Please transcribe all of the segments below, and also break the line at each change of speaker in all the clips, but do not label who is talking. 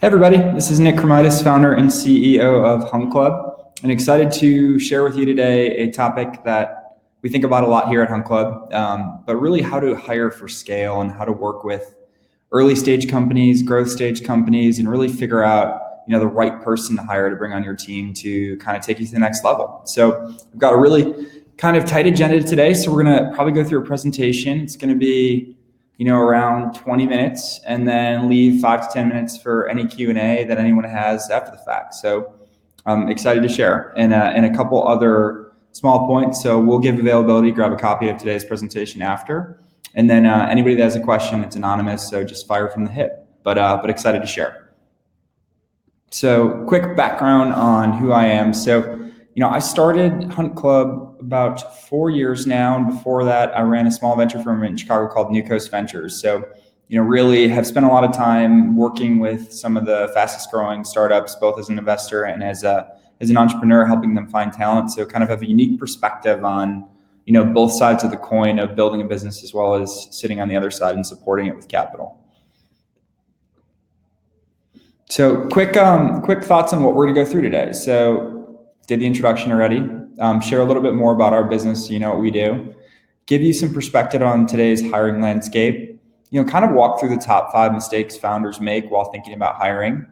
Hey everybody, this is Nick Cremitis, founder and CEO of Hunt Club, and excited to share with you today a topic that we think about a lot here at Hunt Club, but really how to hire for scale and how to work with early stage companies, growth stage companies, and really figure out the right person to hire to bring on your team to kind of take you to the next level. So we've got a really kind of tight agenda today, so we're gonna probably go through a presentation. It's gonna be around 20 minutes, and then leave 5 to 10 minutes for any Q&A that anyone has after the fact. So I'm excited to share and a couple other small points. So we'll give availability, grab a copy of today's presentation after. And then anybody that has a question, it's anonymous, so just fire from the hip, but excited to share. So quick background on who I am. So I started Hunt Club about 4 years now, and before that, I ran a small venture firm in Chicago called New Coast Ventures. So, really have spent a lot of time working with some of the fastest growing startups, both as an investor and as an entrepreneur, helping them find talent. So, kind of have a unique perspective on both sides of the coin of building a business as well as sitting on the other side and supporting it with capital. So, quick thoughts on what we're going to go through today. So, did the introduction already, share a little bit more about our business, what we do, give you some perspective on today's hiring landscape, kind of walk through the top 5 mistakes founders make while thinking about hiring,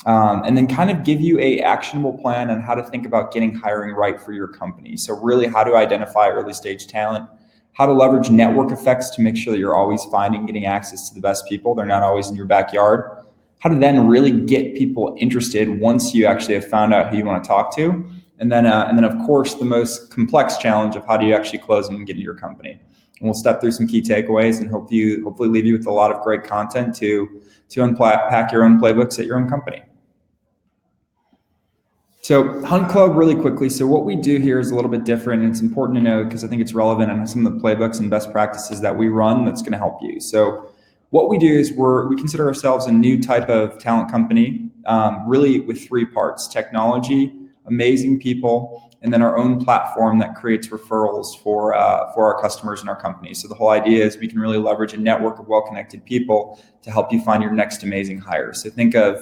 and then kind of give you a actionable plan on how to think about getting hiring right for your company. So really how to identify early stage talent, how to leverage network effects to make sure that you're always getting access to the best people. They're not always in your backyard. How to then really get people interested once you actually have found out who you want to talk to. And then of course, the most complex challenge of how do you actually close them and get into your company. And we'll step through some key takeaways and hopefully leave you with a lot of great content to unpack your own playbooks at your own company. So Hunt Club, really quickly. So what we do here is a little bit different, and it's important to know because I think it's relevant on some of the playbooks and best practices that we run that's going to help you. So what we do is we consider ourselves a new type of talent company, really with 3 parts: technology, amazing people, and then our own platform that creates referrals for our customers and our company. So the whole idea is we can really leverage a network of well-connected people to help you find your next amazing hire. So think of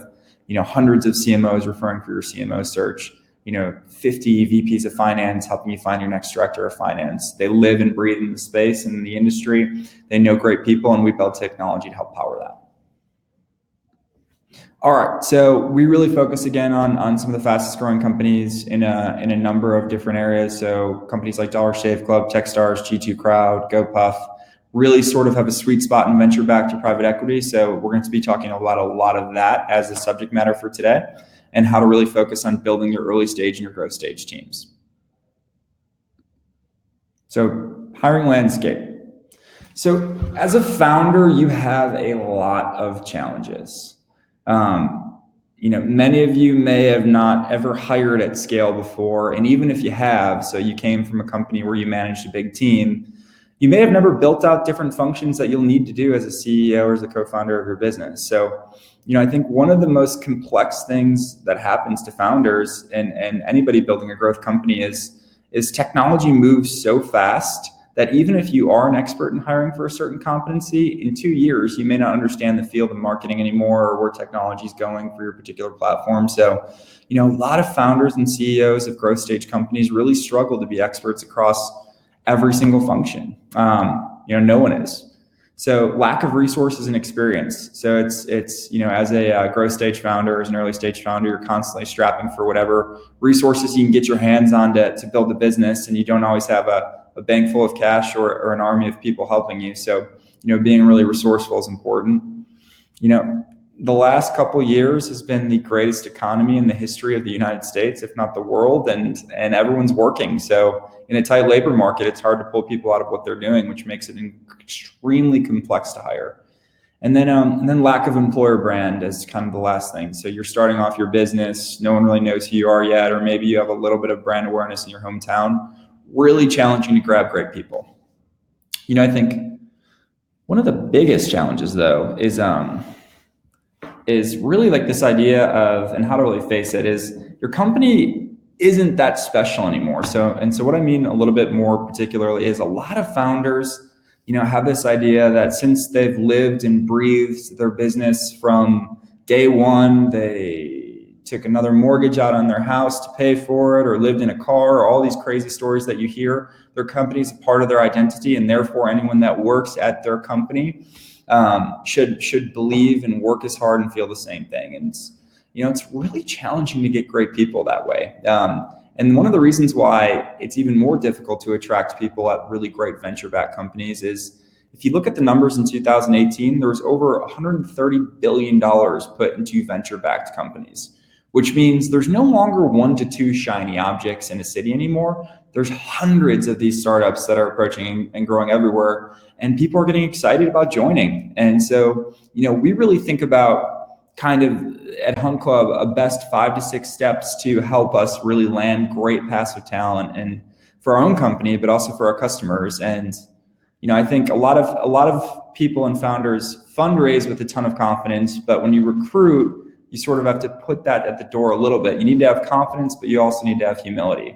hundreds of CMOs referring for your CMO search, 50 VPs of finance helping you find your next director of finance. They live and breathe in the space and in the industry. They know great people, and we build technology to help power that. All right, so we really focus again on some of the fastest growing companies in a number of different areas. So companies like Dollar Shave Club, Techstars, G2 Crowd, GoPuff really sort of have a sweet spot in venture-backed or private equity. So we're going to be talking about a lot of that as the subject matter for today, and how to really focus on building your early stage and your growth stage teams. So hiring landscape. So as a founder, you have a lot of challenges. Many of you may have not ever hired at scale before. And even if you have, so you came from a company where you managed a big team, you may have never built out different functions that you'll need to do as a CEO or as a co-founder of your business. So, I think one of the most complex things that happens to founders and anybody building a growth company is technology moves so fast that even if you are an expert in hiring for a certain competency, in 2 years, you may not understand the field of marketing anymore or where technology is going for your particular platform. So, a lot of founders and CEOs of growth stage companies really struggle to be experts across every single function. No one is. So lack of resources and experience. So it's as a growth stage founder, as an early stage founder, you're constantly strapping for whatever resources you can get your hands on to build the business, and you don't always have a bank full of cash or an army of people helping you. So, being really resourceful is important. The last couple of years has been the greatest economy in the history of the United States, if not the world, and everyone's working. So in a tight labor market, it's hard to pull people out of what they're doing, which makes it extremely complex to hire. And then lack of employer brand is kind of the last thing. So you're starting off your business, no one really knows who you are yet, or maybe you have a little bit of brand awareness in your hometown. Really challenging to grab great people. I think one of the biggest challenges though is really like this idea of, and how to really face it, is your company isn't that special anymore. So what I mean a little bit more particularly is a lot of founders, have this idea that since they've lived and breathed their business from day one, they took another mortgage out on their house to pay for it, or lived in a car, or all these crazy stories that you hear. Their company is a part of their identity, and therefore anyone that works at their company should believe and work as hard and feel the same thing. And it's really challenging to get great people that way. And one of the reasons why it's even more difficult to attract people at really great venture-backed companies is, if you look at the numbers in 2018, there was over $130 billion put into venture-backed companies, which means there's no longer 1 to 2 shiny objects in a city anymore. There's hundreds of these startups that are approaching and growing everywhere, and people are getting excited about joining. And so, we really think about kind of at Hunt Club a best 5 to 6 steps to help us really land great passive talent, and for our own company, but also for our customers. And I think a lot of people and founders fundraise with a ton of confidence, but when you recruit, you sort of have to put that at the door a little bit. You need to have confidence, but you also need to have humility.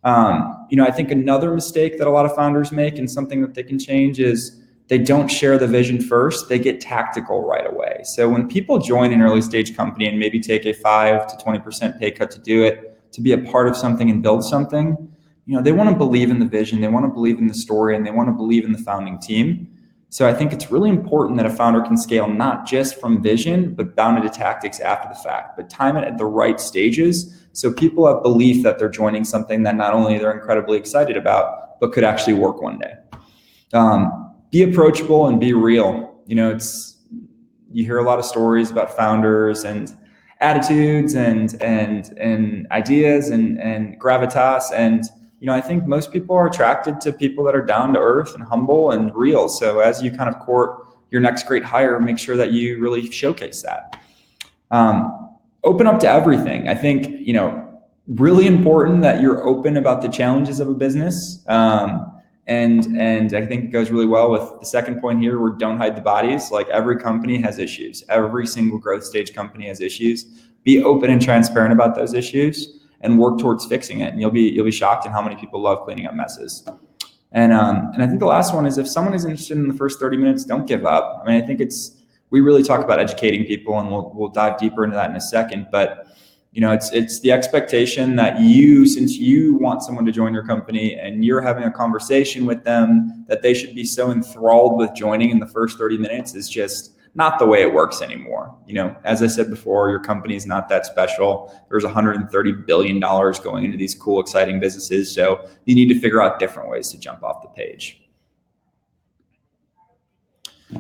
I think another mistake that a lot of founders make, and something that they can change, is they don't share the vision first. They get tactical right away. So when people join an early stage company and maybe take a 5 to 20% pay cut to do it, to be a part of something and build something, they want to believe in the vision, they want to believe in the story, and they want to believe in the founding team. So I think it's really important that a founder can scale not just from vision, but bound into tactics after the fact, but time it at the right stages, so people have belief that they're joining something that not only they're incredibly excited about, but could actually work one day. Be approachable and be real. You hear a lot of stories about founders and attitudes and ideas and gravitas, and I think most people are attracted to people that are down to earth and humble and real. So as you kind of court your next great hire, make sure that you really showcase that. Open up to everything. I think, really important that you're open about the challenges of a business. And I think it goes really well with the second point here, where don't hide the bodies. Like, every company has issues. Every single growth stage company has issues. Be open and transparent about those issues and work towards fixing it. And you'll be shocked at how many people love cleaning up messes. And I think the last one is, if someone is interested in the first 30 minutes, don't give up. I mean, I think we really talk about educating people, and we'll dive deeper into that in a second. But it's the expectation that since you want someone to join your company and you're having a conversation with them, that they should be so enthralled with joining in the first 30 minutes is just not the way it works anymore. As I said before, your company is not that special. There's $130 billion going into these cool, exciting businesses. So you need to figure out different ways to jump off the page.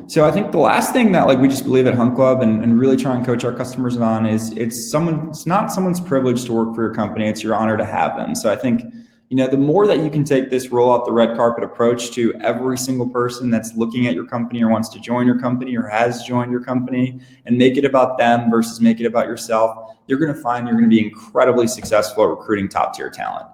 So I think the last thing that we just believe at Hunt Club and really try and coach our customers on is, it's not someone's privilege to work for your company. It's your honor to have them. So I think, the more that you can take this roll out the red carpet approach to every single person that's looking at your company or wants to join your company or has joined your company, and make it about them versus make it about yourself, you're going to find you're going to be incredibly successful at recruiting top tier talent.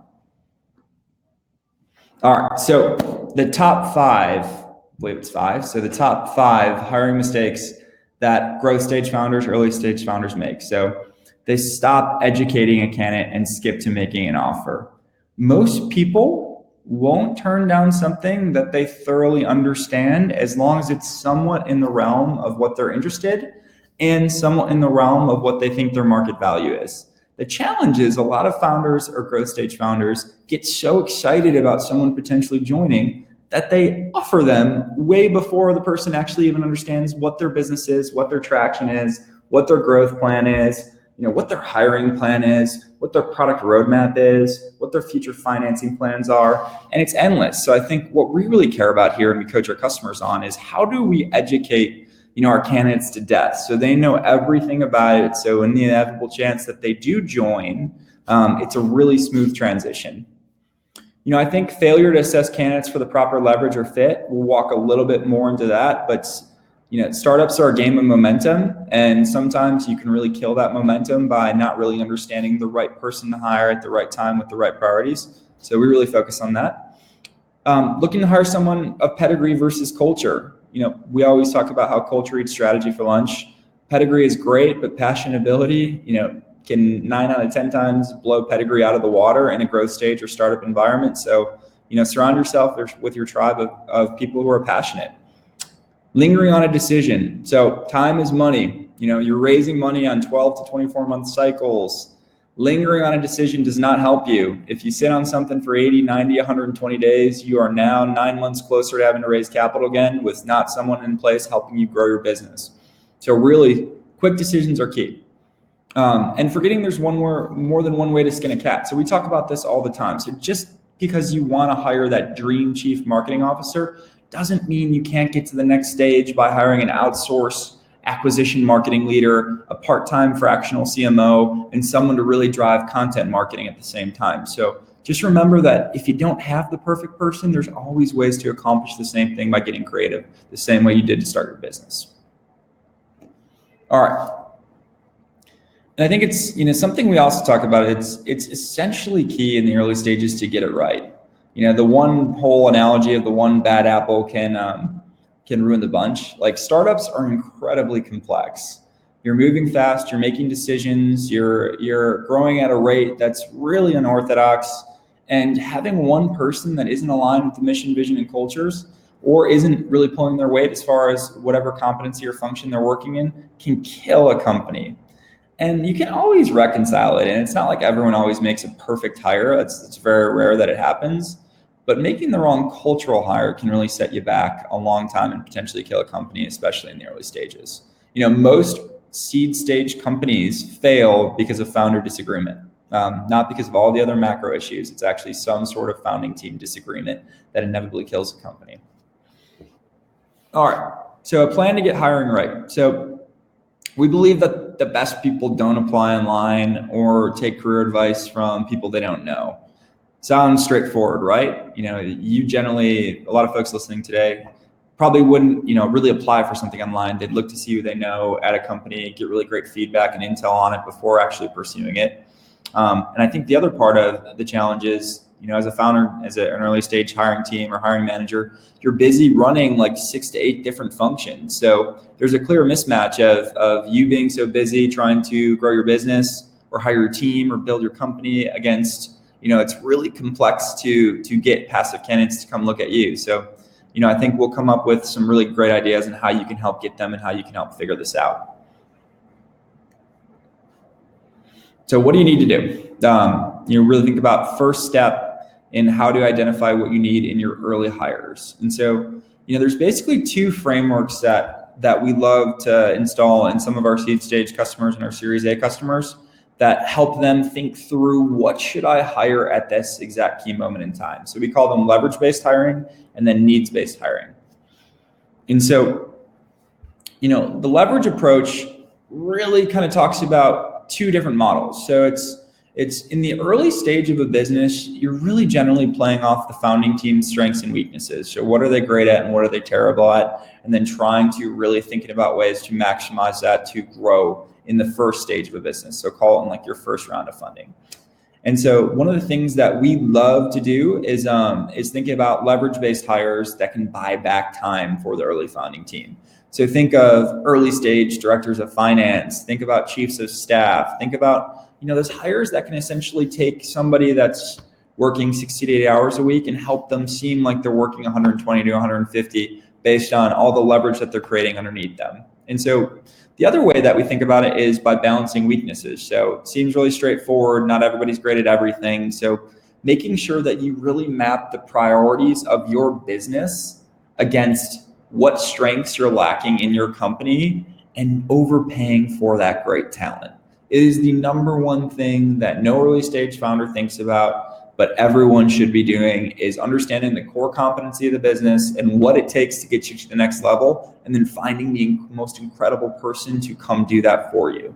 All right. So the top 5, I believe it's 5. So the top 5 hiring mistakes that growth stage founders, early stage founders make. So they stop educating a candidate and skip to making an offer. Most people won't turn down something that they thoroughly understand, as long as it's somewhat in the realm of what they're interested and somewhat in the realm of what they think their market value is. The challenge is, a lot of founders or growth stage founders get so excited about someone potentially joining that they offer them way before the person actually even understands what their business is, what their traction is, what their growth plan is, what their hiring plan is, what their product roadmap is, what their future financing plans are, and it's endless. So I think what we really care about here, and we coach our customers on, is how do we educate our candidates to death so they know everything about it. So in the inevitable chance that they do join, it's a really smooth transition. I think failure to assess candidates for the proper leverage or fit, we'll walk a little bit more into that, but startups are a game of momentum, and sometimes you can really kill that momentum by not really understanding the right person to hire at the right time with the right priorities. So we really focus on that. Looking to hire someone of pedigree versus culture. We always talk about how culture eats strategy for lunch. Pedigree is great, but passion and ability, can 9 out of 10 times blow pedigree out of the water in a growth stage or startup environment. So, surround yourself with your tribe of people who are passionate. Lingering on a decision. So time is money. You're raising money on 12 to 24 month cycles. Lingering on a decision does not help you. If you sit on something for 80, 90, 120 days, you are now 9 months closer to having to raise capital again with not someone in place helping you grow your business. So really, quick decisions are key. And forgetting there's more than one way to skin a cat. So we talk about this all the time. So just because you want to hire that dream chief marketing officer doesn't mean you can't get to the next stage by hiring an outsourced acquisition marketing leader, a part-time fractional CMO, and someone to really drive content marketing at the same time. So just remember that if you don't have the perfect person, there's always ways to accomplish the same thing by getting creative, the same way you did to start your business. All right. And I think it's something we also talk about. It's essentially key in the early stages to get it right. The one whole analogy of the one bad apple can ruin the bunch. Like, startups are incredibly complex. You're moving fast, you're making decisions, you're growing at a rate that's really unorthodox, and having one person that isn't aligned with the mission, vision, and cultures, or isn't really pulling their weight as far as whatever competency or function they're working in, can kill a company. And you can always reconcile it. And it's not like everyone always makes a perfect hire. It's very rare that it happens. But making the wrong cultural hire can really set you back a long time and potentially kill a company, especially in the early stages. Most seed stage companies fail because of founder disagreement, not because of all the other macro issues. It's actually some sort of founding team disagreement that inevitably kills a company. All right, so a plan to get hiring right. So we believe that the best people don't apply online or take career advice from people they don't know. Sounds straightforward, right? You generally, a lot of folks listening today probably wouldn't, really apply for something online. They'd look to see who they know at a company, get really great feedback and intel on it before actually pursuing it. And I think the other part of the challenge is, as a founder, as an early stage hiring team or hiring manager, you're busy running like 6 to 8 different functions. So there's a clear mismatch of you being so busy trying to grow your business or hire your team or build your company against, it's really complex to get passive candidates to come look at you. So, I think we'll come up with some really great ideas on how you can help get them and how you can help figure this out. So what do you need to do? Really think about first step in how to identify what you need in your early hires. And so, there's basically 2 frameworks that we love to install in some of our seed stage customers and our Series A customers that help them think through what should I hire at this exact key moment in time. So we call them leverage-based hiring and then needs-based hiring. And so, the leverage approach really kind of talks about 2 different models. So it's in the early stage of a business, you're really generally playing off the founding team's strengths and weaknesses. So what are they great at and what are they terrible at? And then trying to really thinking about ways to maximize that to grow in the first stage of a business. So call it like your first round of funding. And so one of the things that we love to do is thinking about leverage-based hires that can buy back time for the early founding team. So think of early stage directors of finance, think about chiefs of staff, think about those hires that can essentially take somebody that's working 60 to 80 hours a week and help them seem like they're working 120 to 150 based on all the leverage that they're creating underneath them. And so the other way that we think about it is by balancing weaknesses. So it seems really straightforward. Not everybody's great at everything. So making sure that you really map the priorities of your business against what strengths you're lacking in your company and overpaying for that great talent. It is the number one thing that no early stage founder thinks about, but everyone should be doing, is understanding the core competency of the business and what it takes to get you to the next level, and then finding the most incredible person to come do that for you.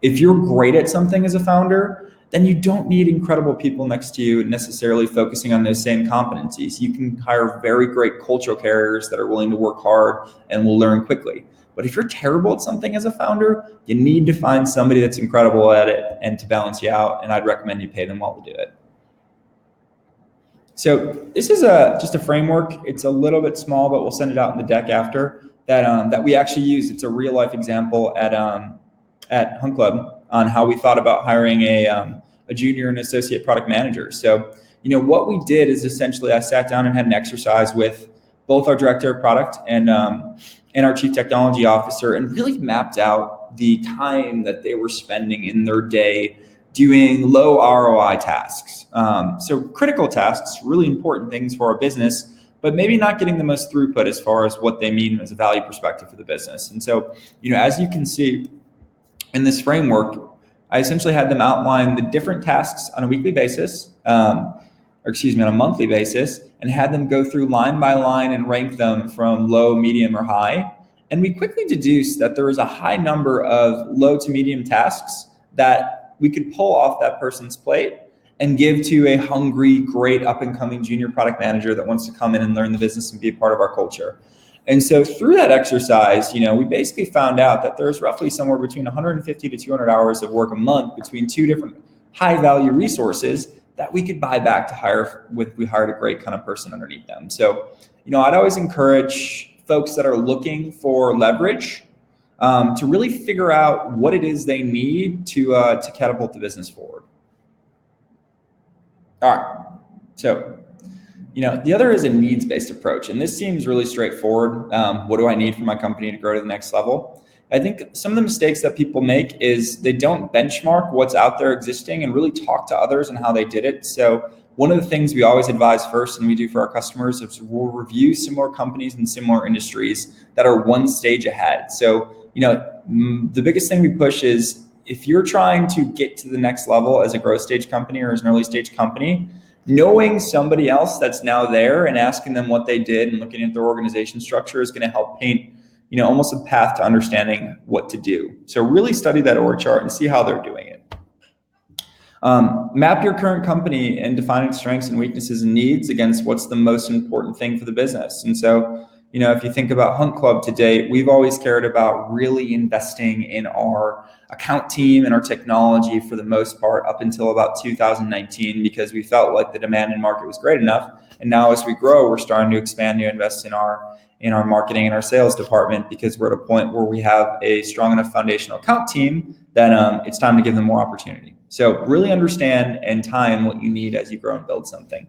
If you're great at something as a founder, then you don't need incredible people next to you necessarily focusing on those same competencies. You can hire very great cultural carriers that are willing to work hard and will learn quickly. But if you're terrible at something as a founder, you need to find somebody that's incredible at it and to balance you out. And I'd recommend you pay them well to do it. So this is just a framework. It's a little bit small, but we'll send it out in the deck after that we actually use. It's a real life example at Hunt Club on how we thought about hiring a junior and associate product manager. So, what we did is essentially I sat down and had an exercise with both our director of product and our chief technology officer and really mapped out the time that they were spending in their day doing low ROI tasks. So critical tasks, really important things for our business, but maybe not getting the most throughput as far as what they mean as a value perspective for the business. And so, as you can see in this framework, I essentially had them outline the different tasks on a weekly basis, on a monthly basis, and had them go through line by line and rank them from low, medium, or high. And we quickly deduced that there was a high number of low to medium tasks that we could pull off that person's plate and give to a hungry, great up-and-coming junior product manager that wants to come in and learn the business and be a part of our culture. And so through that exercise, we basically found out that there's roughly somewhere between 150 to 200 hours of work a month between two different high-value resources that we could buy back to hire if we hired a great kind of person underneath them. So, I'd always encourage folks that are looking for leverage to really figure out what it is they need to catapult the business forward. All right, so, the other is a needs-based approach, and this seems really straightforward. What do I need for my company to grow to the next level? I think some of the mistakes that people make is they don't benchmark what's out there existing and really talk to others and how they did it. So one of the things we always advise first, and we do for our customers, is we'll review similar companies in similar industries that are one stage ahead. So, the biggest thing we push is if you're trying to get to the next level as a growth stage company or as an early stage company, knowing somebody else that's now there and asking them what they did and looking at their organization structure is going to help paint, almost a path to understanding what to do. So really study that org chart and see how they're doing it. Map your current company and defining strengths and weaknesses and needs against what's the most important thing for the business. And so, if you think about Hunt Club to date, we've always cared about really investing in our account team and our technology for the most part up until about 2019, because we felt like the demand in market was great enough. And now as we grow, we're starting to expand to invest in our marketing and our sales department, because we're at a point where we have a strong enough foundational account team that it's time to give them more opportunity. So really understand and time what you need as you grow and build something.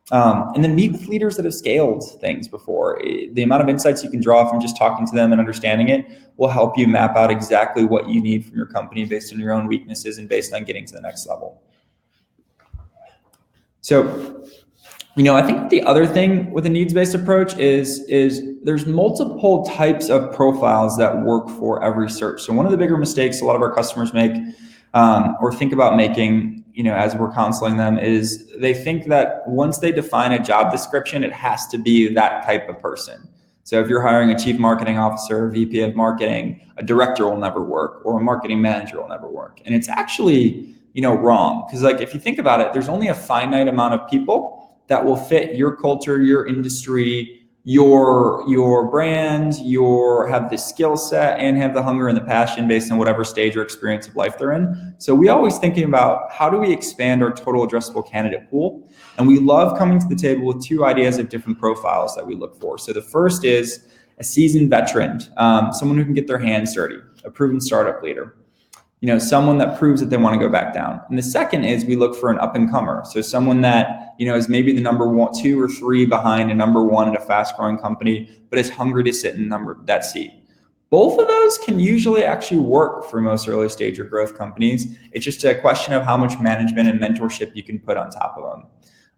And then meet with leaders that have scaled things before. The amount of insights you can draw from just talking to them and understanding it will help you map out exactly what you need from your company based on your own weaknesses and based on getting to the next level. So, I think the other thing with a needs-based approach is there's multiple types of profiles that work for every search. So one of the bigger mistakes a lot of our customers make or think about making, as we're counseling them, is they think that once they define a job description, it has to be that type of person. So if you're hiring a chief marketing officer, VP of marketing, a director will never work, or a marketing manager will never work. And it's actually, wrong. Because if you think about it, there's only a finite amount of people that will fit your culture, your industry, your brand, have the skill set and have the hunger and the passion based on whatever stage or experience of life they're in. So we always thinking about how do we expand our total addressable candidate pool? And we love coming to the table with two ideas of different profiles that we look for. So the first is a seasoned veteran, someone who can get their hands dirty, a proven startup leader. Someone that proves that they want to go back down. And the second is we look for an up and comer. So someone that, is maybe the number 1, 2, or 3 behind a number 1 at a fast growing company, but is hungry to sit in that seat. Both of those can usually actually work for most early stage or growth companies. It's just a question of how much management and mentorship you can put on top of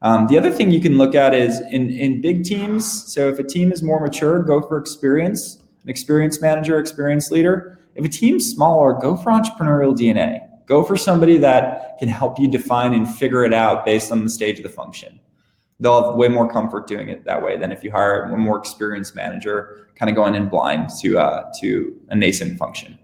them. The other thing you can look at is in big teams. So if a team is more mature, go for experience, an experienced manager, experienced leader. If a team's smaller, go for entrepreneurial DNA. Go for somebody that can help you define and figure it out based on the stage of the function. They'll have way more comfort doing it that way than if you hire a more experienced manager kind of going in blind to a nascent function.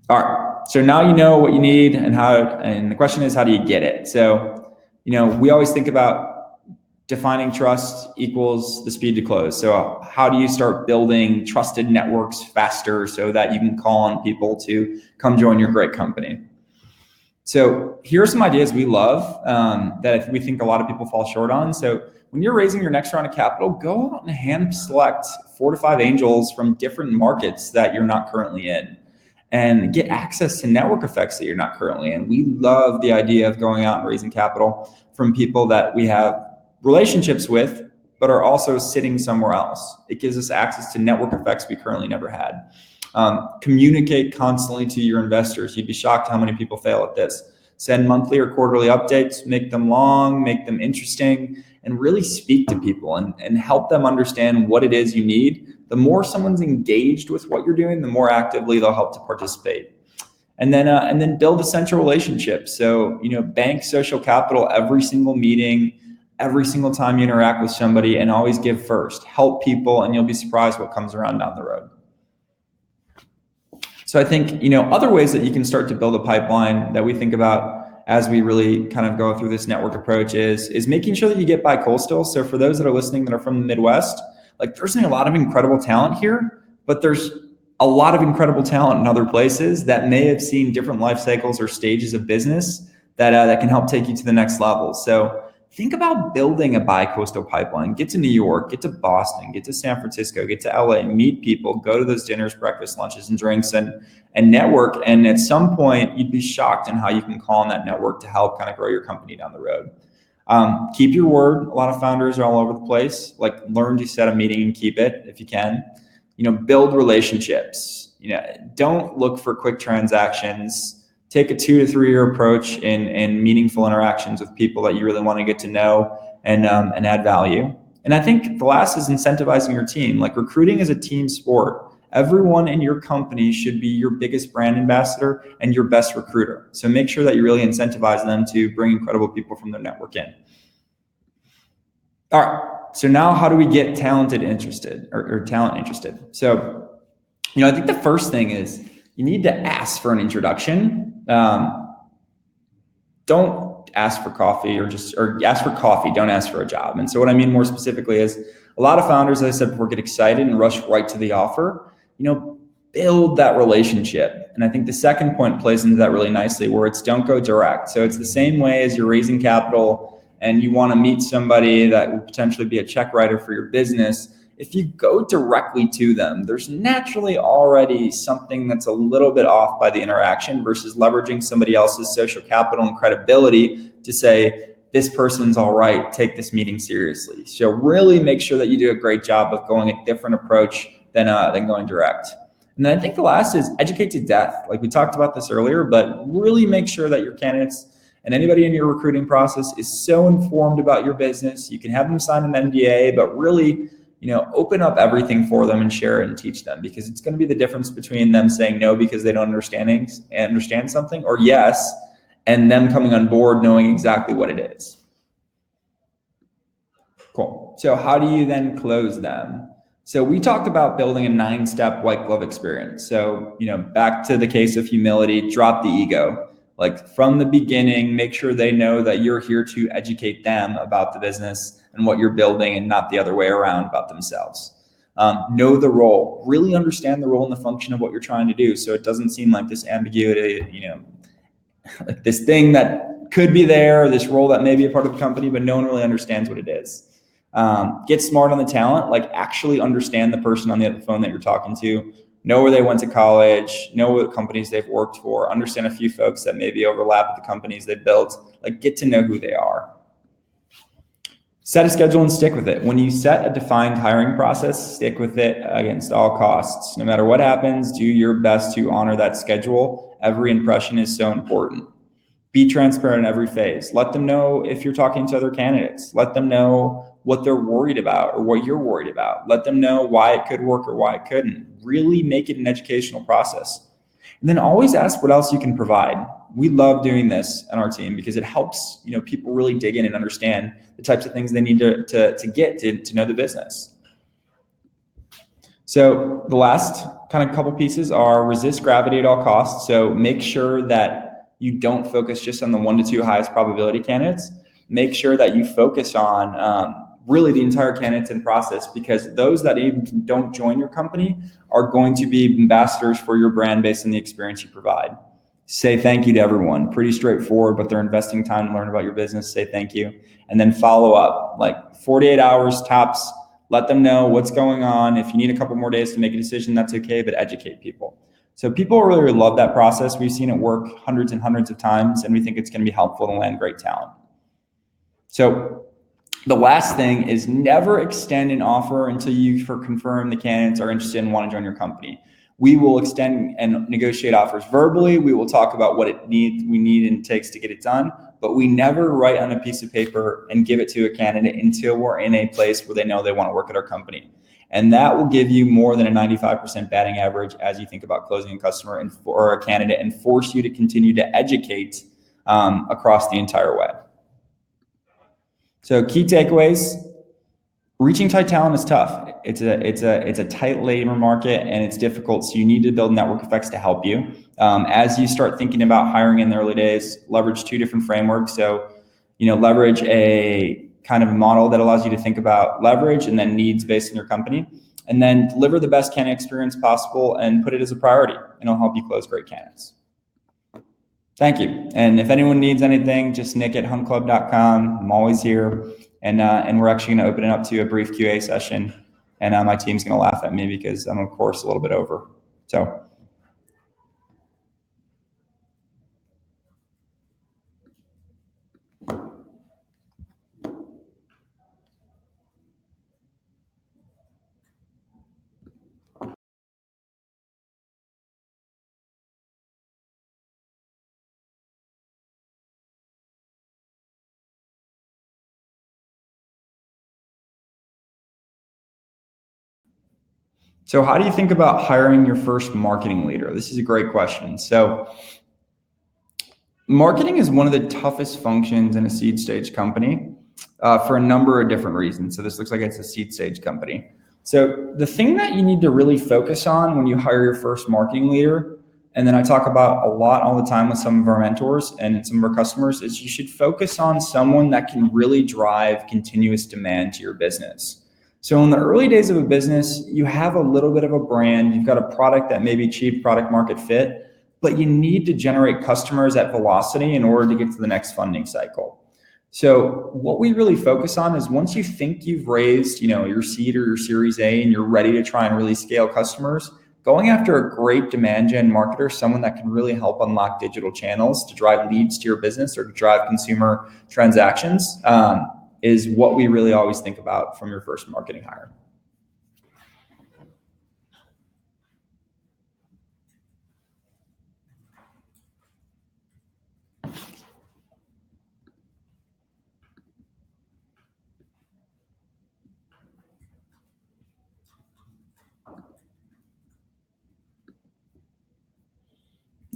All right, so now you know what you need and the question is, how do you get it? So, we always think about defining trust equals the speed to close. So how do you start building trusted networks faster so that you can call on people to come join your great company? So here are some ideas we love that we think a lot of people fall short on. So when you're raising your next round of capital, go out and hand select 4 to 5 angels from different markets that you're not currently in and get access to network effects that you're not currently in. We love the idea of going out and raising capital from people that we have relationships with, but are also sitting somewhere else. It gives us access to network effects we currently never had. Communicate constantly to your investors. You'd be shocked how many people fail at this. Send monthly or quarterly updates, make them long, make them interesting, and really speak to people and help them understand what it is you need. The more someone's engaged with what you're doing, the more actively they'll help to participate. And then build essential relationships. So, bank social capital every single meeting, every single time you interact with somebody, and always give first. Help people, and you'll be surprised what comes around down the road. So I think, other ways that you can start to build a pipeline that we think about as we really kind of go through this network approach is making sure that you get by coastal. So for those that are listening that are from the Midwest, like there's a lot of incredible talent here, but there's a lot of incredible talent in other places that may have seen different life cycles or stages of business that can help take you to the next level. So think about building a bi-coastal pipeline. Get to New York, get to Boston, get to San Francisco, get to LA, meet people, go to those dinners, breakfast, lunches, and drinks, and network. And at some point, you'd be shocked in how you can call on that network to help kind of grow your company down the road. Keep your word. A lot of founders are all over the place. Like, learn to set a meeting and keep it if you can. Build relationships. Don't look for quick transactions. Take a 2 to 3 year approach in meaningful interactions with people that you really want to get to know and add value. And I think the last is incentivizing your team. Like, recruiting is a team sport. Everyone in your company should be your biggest brand ambassador and your best recruiter. So make sure that you really incentivize them to bring incredible people from their network in. All right. So now how do we get talent interested? So, I think the first thing is you need to ask for an introduction. Don't ask for coffee or ask for coffee. Don't ask for a job. And so what I mean more specifically is a lot of founders, as I said before, get excited and rush right to the offer. Build that relationship. And I think the second point plays into that really nicely, where it's don't go direct. So it's the same way as you're raising capital and you want to meet somebody that will potentially be a check writer for your business. If you go directly to them, there's naturally already something that's a little bit off by the interaction versus leveraging somebody else's social capital and credibility to say, this person's all right, take this meeting seriously. So really make sure that you do a great job of going a different approach than going direct. And then I think the last is educate to death. Like we talked about this earlier, but really make sure that your candidates and anybody in your recruiting process is so informed about your business. You can have them sign an NDA, but really, open up everything for them and share it and teach them, because it's going to be the difference between them saying no because they don't understand something, or yes, and them coming on board knowing exactly what it is. Cool. So how do you then close them? So we talked about building a 9-step white glove experience. So, back to the case of humility, drop the ego. Like from the beginning, make sure they know that you're here to educate them about the business and what you're building, and not the other way around about themselves. Know the role, really understand the role and the function of what you're trying to do. So it doesn't seem like this ambiguity, like this thing that could be there, or this role that may be a part of the company, but no one really understands what it is. Get smart on the talent, like actually understand the person on the other phone that you're talking to, know where they went to college, know what companies they've worked for, understand a few folks that maybe overlap with the companies they built, like get to know who they are. Set a schedule and stick with it. When you set a defined hiring process, stick with it against all costs. No matter what happens, do your best to honor that schedule. Every impression is so important. Be transparent in every phase. Let them know if you're talking to other candidates. Let them know what they're worried about or what you're worried about. Let them know why it could work or why it couldn't. Really make it an educational process. And then always ask what else you can provide. We love doing this on our team because it helps, people really dig in and understand the types of things they need to get to know the business. So the last kind of couple pieces are resist gravity at all costs. So make sure that you don't focus just on the 1 to 2 highest probability candidates. Make sure that you focus on really the entire candidates and process, because those that even don't join your company are going to be ambassadors for your brand based on the experience you provide. Say thank you to everyone. Pretty straightforward, but they're investing time to learn about your business. Say thank you. And then follow up, like 48 hours tops. Let them know what's going on. If you need a couple more days to make a decision, that's okay, but educate people. So people really love that process. We've seen it work hundreds and hundreds of times, and we think it's going to be helpful to land great talent. So the last thing is never extend an offer until you confirm the candidates are interested and want to join your company. we will extend and negotiate offers verbally. We will talk about what we need and takes to get it done, but we never write on a piece of paper and give it to a candidate until we're in a place where they know they want to work at our company. And that will give you more than a 95% batting average as you think about closing a customer and for a candidate, and force you to continue to educate across the entire way. So key takeaways: reaching tight talent is tough. It's a tight labor market and it's difficult. So you need to build network effects to help you. As you start thinking about hiring in the early days, leverage 2 different frameworks. So, leverage a kind of a model that allows you to think about leverage and then needs based in your company, and then deliver the best candidate experience possible and put it as a priority, and it'll help you close great candidates. Thank you. And if anyone needs anything, just nick@huntclub.com. I'm always here. And we're actually going to open it up to a brief QA session. And my team's going to laugh at me because I'm, of course, a little bit over. So. So how do you think about hiring your first marketing leader? This is a great question. So marketing is one of the toughest functions in a seed stage company for a number of different reasons. So this looks like it's a seed stage company. So the thing that you need to really focus on when you hire your first marketing leader, and then I talk about a lot all the time with some of our mentors and some of our customers, is you should focus on someone that can really drive continuous demand to your business. So in the early days of a business, you have a little bit of a brand, you've got a product that may be cheap product market fit, but you need to generate customers at velocity in order to get to the next funding cycle. So what we really focus on is once you think you've raised, your seed or your Series A and you're ready to try and really scale customers, going after a great demand gen marketer, someone that can really help unlock digital channels to drive leads to your business or to drive consumer transactions, is what we really always think about from your first marketing hire.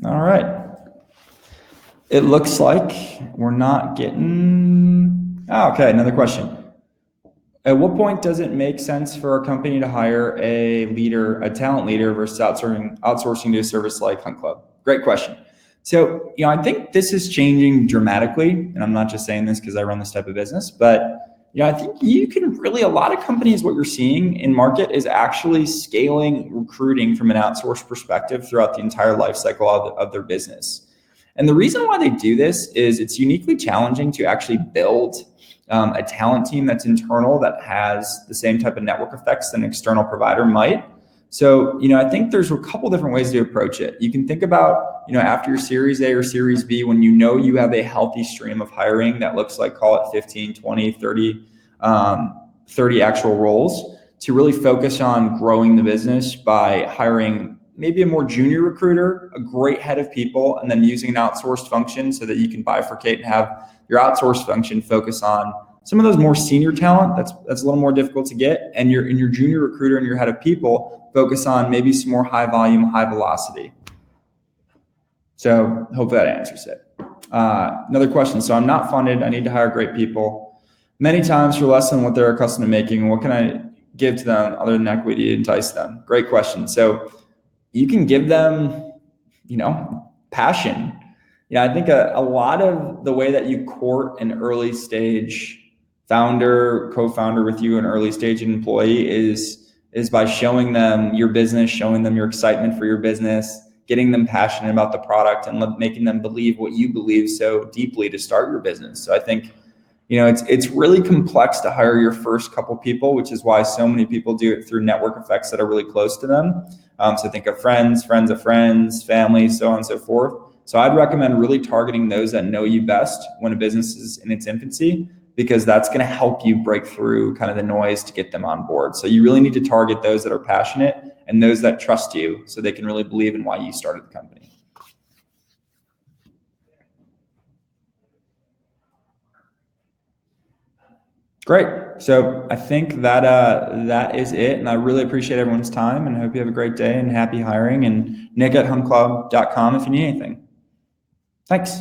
All right. It looks like we're not getting... okay, another question. At what point does it make sense for a company to hire a talent leader versus outsourcing to a service like Hunt Club? Great question. So, I think this is changing dramatically, and I'm not just saying this because I run this type of business, but I think a lot of companies, what you're seeing in market is actually scaling recruiting from an outsourced perspective throughout the entire life cycle of their business. And the reason why they do this is it's uniquely challenging to actually build a talent team that's internal that has the same type of network effects that an external provider might. So, I think there's a couple different ways to approach it. You can think about, after your Series A or Series B, when you have a healthy stream of hiring that looks like, call it 15, 20, 30 actual roles, to really focus on growing the business by hiring maybe a more junior recruiter, a great head of people, and then using an outsourced function so that you can bifurcate and have your outsourced function focus on some of those more senior talent that's a little more difficult to get, and your junior recruiter and your head of people focus on maybe some more high volume, high velocity. So hopefully that answers it. Another question. So I'm not funded. I need to hire great people many times for less than what they're accustomed to making. What can I give to them other than equity to entice them? Great question. So you can give them, passion. I think a lot of the way that you court an early stage founder, co-founder with you, an early stage employee is by showing them your business, showing them your excitement for your business, getting them passionate about the product, and making them believe what you believe so deeply to start your business. So I think, it's really complex to hire your first couple people, which is why so many people do it through network effects that are really close to them. So think of friends of friends, family, so on and so forth. So I'd recommend really targeting those that know you best when a business is in its infancy, because that's going to help you break through kind of the noise to get them on board. So you really need to target those that are passionate and those that trust you so they can really believe in why you started the company. Great. So I think that that is it. And I really appreciate everyone's time, and I hope you have a great day and happy hiring. And Nick at humclub.com if you need anything. Thanks.